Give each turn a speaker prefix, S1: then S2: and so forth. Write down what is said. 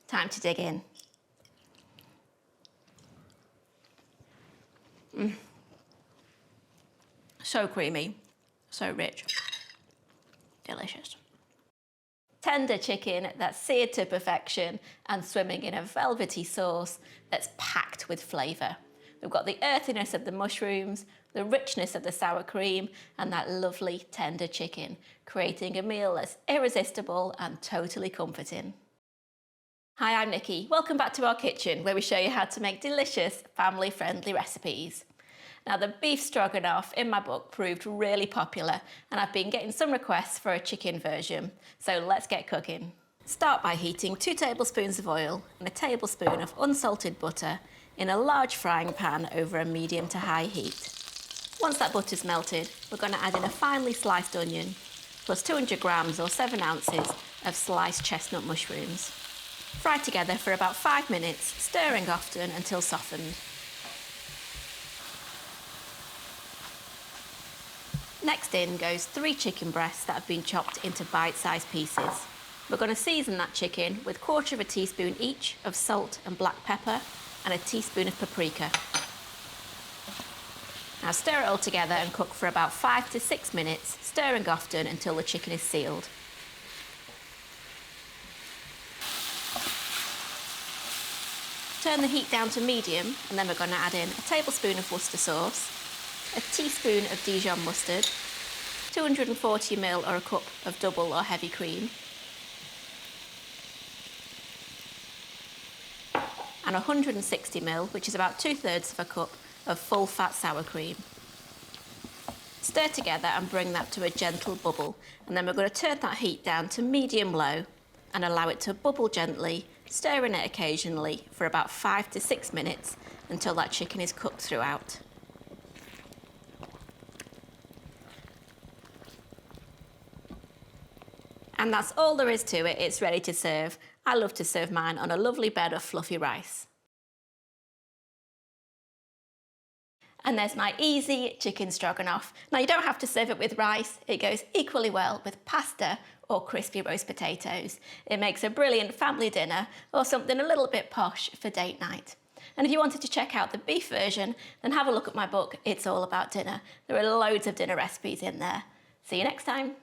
S1: Time to dig in. So creamy, so rich, delicious. Tender chicken that's seared to perfection and swimming in a velvety sauce that's packed with flavour. We've got the earthiness of the mushrooms, the richness of the sour cream, and that lovely tender chicken, creating a meal that's irresistible and totally comforting. Hi, I'm Nikki. Welcome back to our kitchen, where we show you how to make delicious, family-friendly recipes. Now, the beef stroganoff in my book proved really popular, and I've been getting some requests for a chicken version. So let's get cooking. Start by heating 2 tablespoons of oil and a tablespoon of unsalted butter in a large frying pan over a medium to high heat. Once that butter's melted, we're going to add in a finely sliced onion, plus 200 grams or 7 ounces of sliced chestnut mushrooms. Fry together for about 5 minutes, stirring often until softened. Next in goes 3 chicken breasts that have been chopped into bite-sized pieces. We're going to season that chicken with 1/4 teaspoon each of salt and black pepper and a teaspoon of paprika. Now stir it all together and cook for about 5 to 6 minutes, stirring often until the chicken is sealed. Turn the heat down to medium, and then we're going to add in a tablespoon of Worcestershire sauce, a teaspoon of Dijon mustard, 240 ml or a cup of double or heavy cream, and 160 ml, which is about 2/3 of a cup of full fat sour cream. Stir together and bring that to a gentle bubble, and then we're going to turn that heat down to medium-low and allow it to bubble gently, stirring it occasionally for about 5 to 6 minutes until that chicken is cooked throughout. And that's all there is to it. It's ready to serve. I love to serve mine on a lovely bed of fluffy rice. And there's my easy chicken stroganoff. Now, you don't have to serve it with rice. It goes equally well with pasta or crispy roast potatoes. It makes a brilliant family dinner or something a little bit posh for date night. And if you wanted to check out the beef version, then have a look at my book, It's All About Dinner. There are loads of dinner recipes in there. See you next time.